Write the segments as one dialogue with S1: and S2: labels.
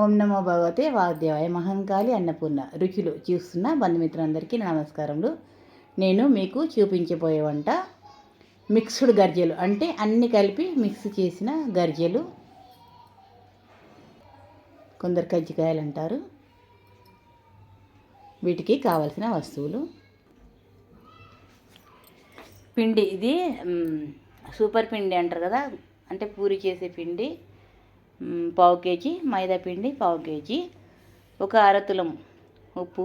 S1: ఓం నమో భగవతే వాగ్దేవాయ మహంకాళి అన్నపూర్ణ రుచులు చూస్తున్న బంధుమిత్రులందరికీ నమస్కారములు. నేను మీకు చూపించబోయే వంట మిక్స్డ్ గర్జెలు, అంటే అన్నీ కలిపి మిక్స్ చేసిన గర్జెలు. కొందరు కజ్జికాయలు అంటారు. వీటికి కావలసిన వస్తువులు: పిండి, ఇది సూపర్ పిండి అంటారు కదా, అంటే పూరి చేసే పిండి. పావు కేజీ మైదా పిండి, పావు కేజీ, ఒక అరతులం ఉప్పు.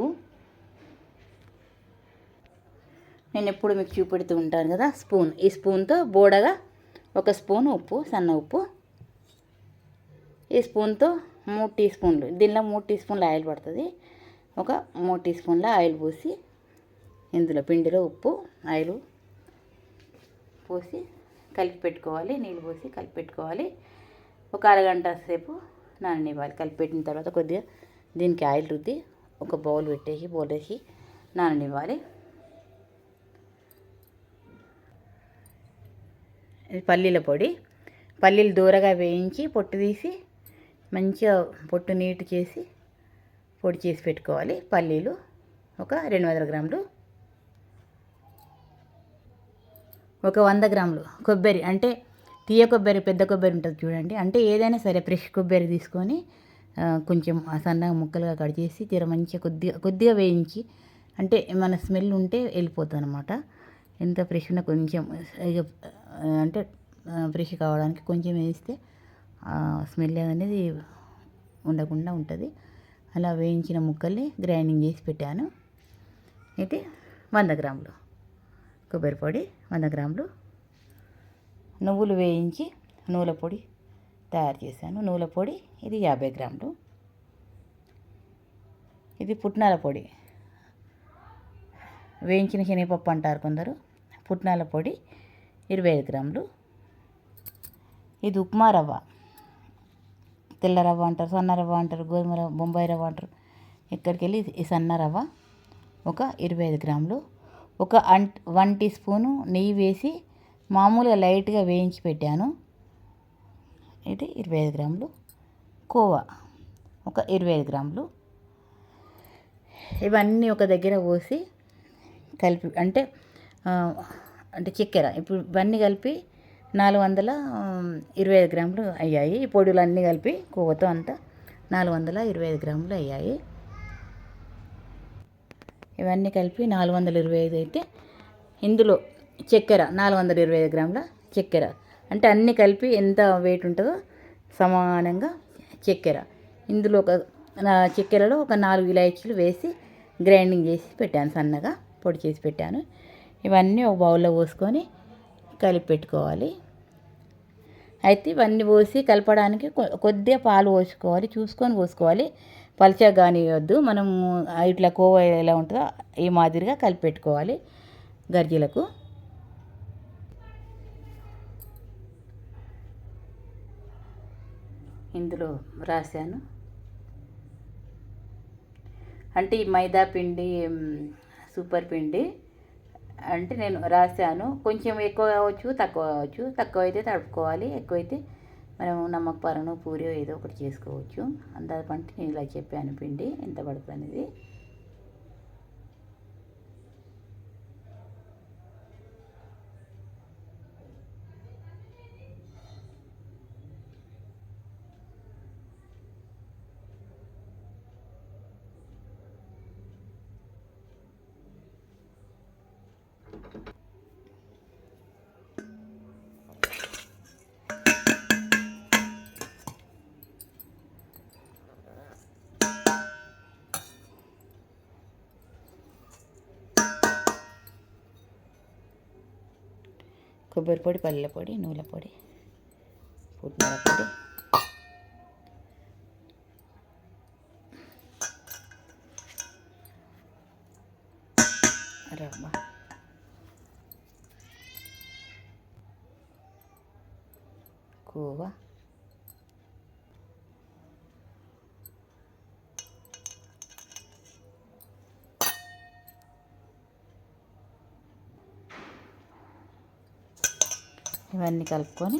S1: నేను ఎప్పుడు మీకు చూపెడుతూ ఉంటాను కదా, స్పూన్, ఈ స్పూన్తో బోడగా ఒక స్పూన్ ఉప్పు, సన్న ఉప్పు. ఈ స్పూన్తో 3 టీ స్పూన్లు, దీనిలో 3 టీ స్పూన్ల ఆయిల్ పడుతుంది. ఒక 3 టీ స్పూన్ల ఆయిల్ పోసి, ఇందులో పిండిలో ఉప్పు, ఆయిల్ పోసి కలిపి పెట్టుకోవాలి. నీళ్ళు పోసి కలిపి పెట్టుకోవాలి. ఒక అరగంట సేపు నాననివ్వాలి. కలిపెట్టిన తర్వాత కొద్దిగా దీనికి ఆయిల్ రుద్ది ఒక బౌల్ వేసి నాననివ్వాలి. ఇది పల్లీల పొడి. పల్లీలు దూరగా వేయించి పొట్టు తీసి మంచిగా పొట్టు నీట్ చేసి పొడి చేసి పెట్టుకోవాలి. పల్లీలు ఒక 200 గ్రాములు. ఒక 100 గ్రాములు కొబ్బరి, అంటే తీయ కొబ్బరి, పెద్ద కొబ్బరి ఉంటుంది చూడండి, అంటే ఏదైనా సరే ఫ్రెష్ కొబ్బరి తీసుకొని కొంచెం సన్నగా ముక్కలుగా కట్ చేసి మంచిగా కొద్దిగా వేయించి, అంటే మన స్మెల్ ఉంటే వెళ్ళిపోతుంది అనమాట. ఎంత ఫ్రెష్ ఉన్నా కొంచెం అంటే ఫ్రెష్ కావడానికి కొంచెం వేస్తే స్మెల్ అనేది ఉండకుండా ఉంటుంది. అలా వేయించిన ముక్కల్ని గ్రైండింగ్ చేసి పెట్టాను. అయితే 100 గ్రాములు కొబ్బరి పొడి, 100 గ్రాములు నువ్వులు వేయించి నువ్వుల పొడి తయారు చేశాను. నువ్వుల పొడి ఇది 50 గ్రాములు. ఇది పుట్నాల పొడి, వేయించిన శనగపప్పు అంటారు కొందరు. పుట్నాల పొడి 25 గ్రాములు. ఇది ఉప్మా రవ్వ, తెల్ల రవ్వ అంటారు, సన్న రవ్వ అంటారు, గోధుమ రవ్వ, బొంబాయి రవ్వ అంటారు. ఇక్కడికి వెళ్ళి ఈ సన్న రవ్వ ఒక 25 గ్రాములు. ఒక 1 టీ స్పూను నెయ్యి వేసి మామూలుగా లైట్గా వేయించి పెట్టాను. ఇది 25 గ్రాములు. కోవా ఒక 25 గ్రాములు. ఇవన్నీ ఒక దగ్గర పోసి కలిపి, అంటే చక్కెర, ఇప్పుడు ఇవన్నీ కలిపి 425 గ్రాములు అయ్యాయి. ఈ పొడులు అన్నీ కలిపి కోవతో అంతా 425 గ్రాములు అయ్యాయి. ఇవన్నీ కలిపి 425 అయితే ఇందులో చక్కెర 425 గ్రాముల చక్కెర, అంటే అన్నీ కలిపి ఎంత వెయిట్ ఉంటుందో సమానంగా చక్కెర. ఇందులో చక్కెరలో ఒక 4 ఇలాచీలు వేసి గ్రైండింగ్ చేసి పెట్టాను, సన్నగా పొడి చేసి పెట్టాను. ఇవన్నీ ఒక బౌల్లో పోసుకొని కలిపి పెట్టుకోవాలి. అయితే ఇవన్నీ పోసి కలపడానికి కొద్దిగా పాలు పోసుకోవాలి, చూసుకొని పోసుకోవాలి. పల్చగా కానివ్వద్దు. మనము ఇట్లా కోవా ఎలా ఉంటుందో ఈ మాదిరిగా కలిపి పెట్టుకోవాలి గర్జీలకు. ఇందులో రాశాను, అంటే ఈ మైదా పిండి సూపర్ పిండి అంటే నేను రాశాను. కొంచెం ఎక్కువ కావచ్చు, తక్కువ కావచ్చు. తక్కువ అయితే తడుపుకోవాలి, ఎక్కువైతే మనం నమ్మక పరను పూరి ఏదో ఒకటి చేసుకోవచ్చు. అందాజంటే నేను ఇలా చెప్పాను పిండి ఎంత పడుతుంది అనేది. కొబ్బరి పొడి, పల్లెల పొడి, నువ్వుల పొడి, పుట్నాల పొడి, రవ్వ, కోవా, ఇవన్నీ కలుపుకొని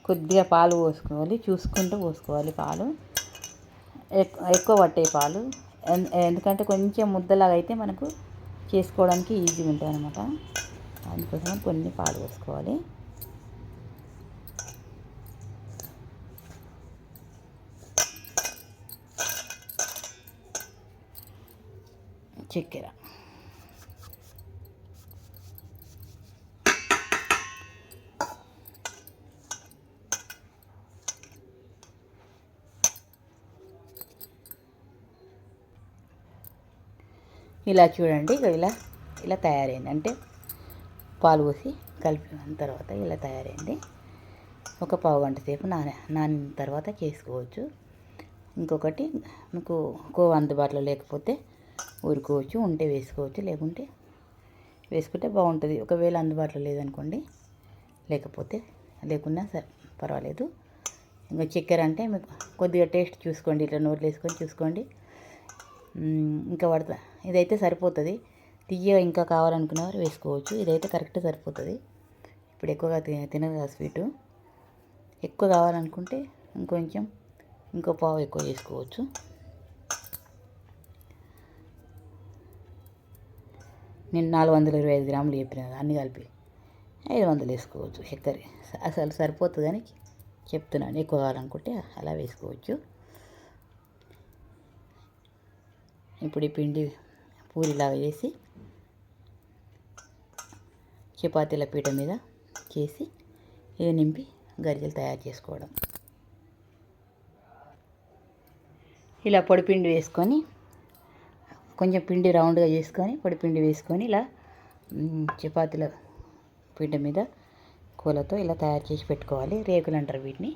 S1: కొద్దిగా పాలు పోసుకోవాలి, చూసుకుంటూ పోసుకోవాలి పాలు. ఎక్కువ పట్టే పాలు, ఎందుకంటే కొంచెం ముద్దలాగా అయితే మనకు చేసుకోవడానికి ఈజీగా ఉంటుంది అనమాట. అందుకోసం కొన్ని పాలు పోసుకోవాలి. చక్కెర, ఇలా చూడండి, ఇలా ఇలా తయారైంది. అంటే పాలు పోసి కలిపిన తర్వాత ఇలా తయారైంది. ఒక పావు గంట సేపు నానిన తర్వాత చేసుకోవచ్చు. ఇంకొకటి, మీకు కోవా అందుబాటులో లేకపోతే ఊరుకోవచ్చు, ఉంటే వేసుకోవచ్చు, లేకుంటే వేసుకుంటే బాగుంటుంది. ఒకవేళ అందుబాటులో లేదనుకోండి, లేకున్నా సరే పర్వాలేదు. ఇంకా చక్కెర అంటే మీకు కొద్దిగా టేస్ట్ చూసుకోండి, ఇట్లా నోట్లు వేసుకొని చూసుకోండి. ఇంకా పడతా, ఇదైతే సరిపోతుంది. తియ్య ఇంకా కావాలనుకునేవారు వేసుకోవచ్చు. ఇదైతే కరెక్ట్ సరిపోతుంది. ఇప్పుడు ఎక్కువగా తినదు కదా స్వీటు. ఎక్కువ కావాలనుకుంటే ఇంకో పావు ఎక్కువ చేసుకోవచ్చు. నేను 425 గ్రాములు చెప్పిన, అన్నీ కలిపి 500 వేసుకోవచ్చు. చక్కెర అసలు సరిపోతుందని చెప్తున్నాను. ఎక్కువ కావాలనుకుంటే అలా వేసుకోవచ్చు. ఇప్పుడు ఈ పిండి పూరిలాగా చేసి చపాతీల పీట మీద చేసి ఇది నింపి గరిజలు తయారు చేసుకోవడం. ఇలా పొడిపిండి వేసుకొని, కొంచెం పిండి రౌండ్గా చేసుకొని పొడిపిండి వేసుకొని ఇలా చపాతీల పీట మీద కూలతో ఇలా తయారు చేసి పెట్టుకోవాలి. రేకులు అంటారు వీటిని.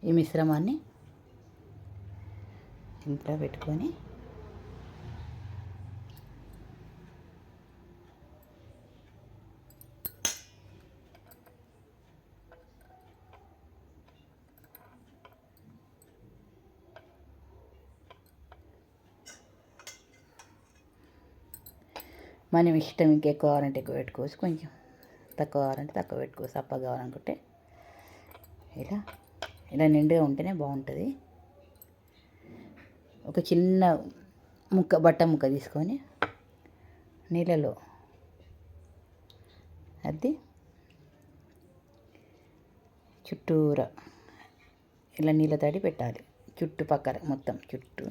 S1: ఈ మిశ్రమాన్ని ఇంట్లో పెట్టుకొని మనం ఇష్టం, ఇంకా ఎక్కువ కావాలంటే ఎక్కువ పెట్టుకోవచ్చు, కొంచెం తక్కువ కావాలంటే తక్కువ పెట్టుకోవచ్చు. సప్పగా కావాలనుకుంటే ఇలా నిండుగా ఉంటేనే బాగుంటుంది. ఒక చిన్న బట్ట ముక్క తీసుకొని నీళ్ళలో అద్ది చుట్టూరా ఇలా నీళ్ళ తడి పెట్టాలి. చుట్టుపక్కల మొత్తం చుట్టూ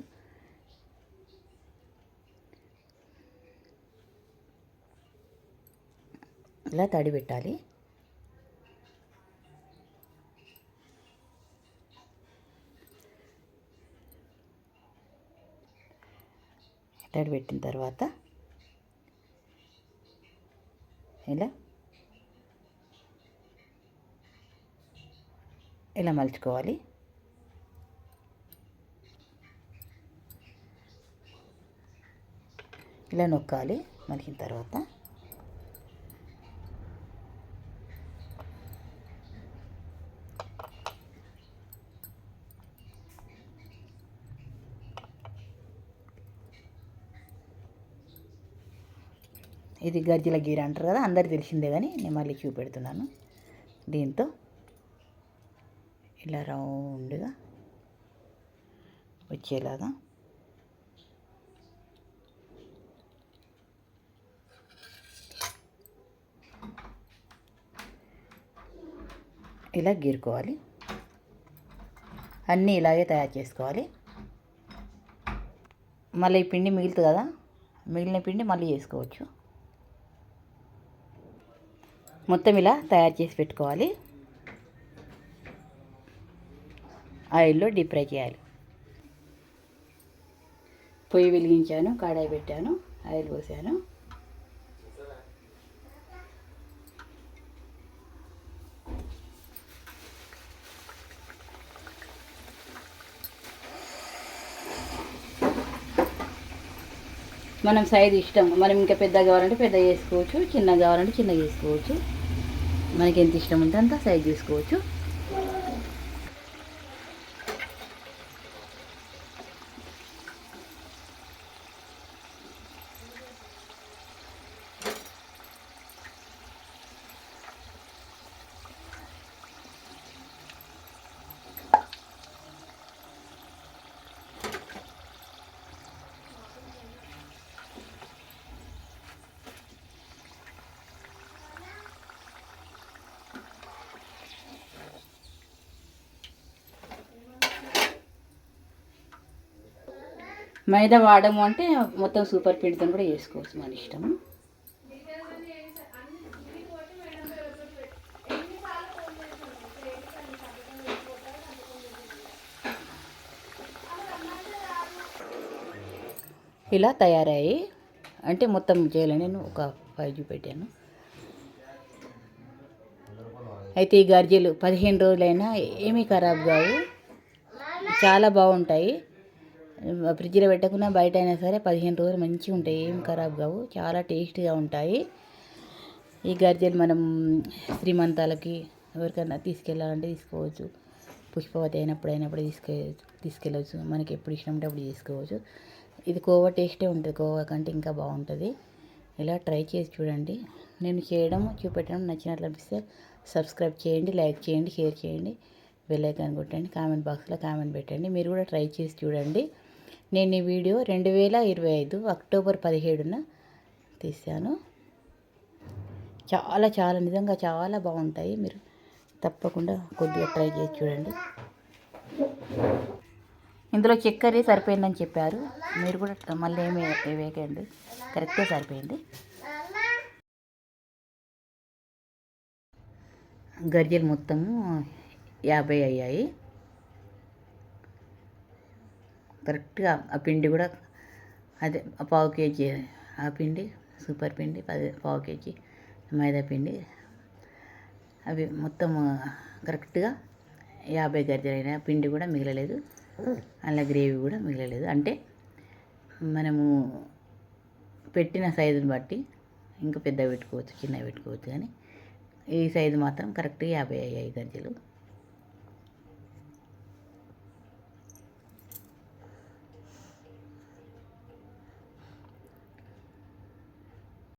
S1: ఇలా తడి పెట్టాలి. తడి పెట్టిన తర్వాత ఇలా మలుచుకోవాలి. ఇలా నొక్కాలి. మలిచిన తర్వాత ఇది గజ్జల గీర అంటారు కదా, అందరికి తెలిసిందే, కానీ నేను మళ్ళీ చూపెడుతున్నాను. దీంతో ఇలా రౌండ్గా వచ్చేలాగా ఇలా గీరుకోవాలి. అన్నీ ఇలాగే తయారు చేసుకోవాలి. మళ్ళీ ఈ పిండి మిగులుతుంది కదా, మిగిలిన పిండి మళ్ళీ చేసుకోవచ్చు. మొత్తం ఇలా తయారు చేసి పెట్టుకోవాలి. ఆయిల్లో డీప్ ఫ్రై చేయాలి. పొయ్యి వెలిగించాను, కడాయి పెట్టాను, ఆయిల్ పోసాను. మనం సైజు ఇష్టం, మనం ఇంకా పెద్దగా కావాలంటే పెద్దగా చేసుకోవచ్చు, చిన్నగా కావాలంటే చిన్నగా చేసుకోవచ్చు. మనకి ఎంత ఇష్టం ఉంటే అంత సైజు చేసుకోవచ్చు. మైదా వాడము అంటే మొత్తం సూపర్ పిండితో కూడా చేసుకోవచ్చు, మన ఇష్టం. ఇలా తయారయ్యి అంటే మొత్తం చేయాలి. నేను ఒక 5 చూపెట్టాను. అయితే ఈ గర్జెలు 15 రోజులైనా ఏమీ ఖరాబ్ కావు, చాలా బాగుంటాయి. ఫ్రిడ్జ్లో పెట్టకుండా బయట అయినా సరే 15 రోజులు మంచిగా ఉంటాయి, ఏం ఖరాబ్ కావు, చాలా టేస్ట్గా ఉంటాయి. ఈ గర్జెలు మనం శ్రీమంతాలకి ఎవరికైనా తీసుకెళ్ళాలంటే తీసుకోవచ్చు, పుష్పవతి అయినప్పుడు తీసుకెళ్ళవచ్చు, మనకి ఎప్పుడు ఇష్టం ఉంటే అప్పుడు తీసుకోవచ్చు. ఇది కోవా టేస్టే ఉంటుంది, కోవా కంటే ఇంకా బాగుంటుంది. ఇలా ట్రై చేసి చూడండి. నేను చేయడం చూపెట్టడం నచ్చినట్లు అనిపిస్తే సబ్స్క్రైబ్ చేయండి, లైక్ చేయండి, షేర్ చేయండి, బెల్ ఐకాన్ కొట్టండి, కామెంట్ బాక్స్లో కామెంట్ పెట్టండి. మీరు కూడా ట్రై చేసి చూడండి. నేను ఈ వీడియో 2025 అక్టోబర్ 17న తీశాను. చాలా చాలా నిజంగా చాలా బాగుంటాయి. మీరు తప్పకుండా కొద్దిగా ట్రై చేసి చూడండి. ఇందులో చక్కెర సరిపోయిందని చెప్పారు, మీరు కూడా మళ్ళీ ఏమి వేయకండి, కరెక్ట్గా సరిపోయింది. గర్జెలు మొత్తము 50 అయ్యాయి కరెక్ట్గా. ఆ పిండి కూడా అదే 1/2 కేజీ ఆ పిండి, సూపర్ పిండి 1/2 కేజీ మైదా పిండి, అవి మొత్తం కరెక్ట్గా 50 గర్జెలు అయినాయి. పిండి కూడా మిగలలేదు, అలా గ్రేవీ కూడా మిగలలేదు. అంటే మనము పెట్టిన సైజుని బట్టి ఇంకా పెద్దగా పెట్టుకోవచ్చు, చిన్నగా పెట్టుకోవచ్చు, కానీ ఈ సైజు మాత్రం కరెక్ట్గా 50 అయ్యాయి గర్జెలు.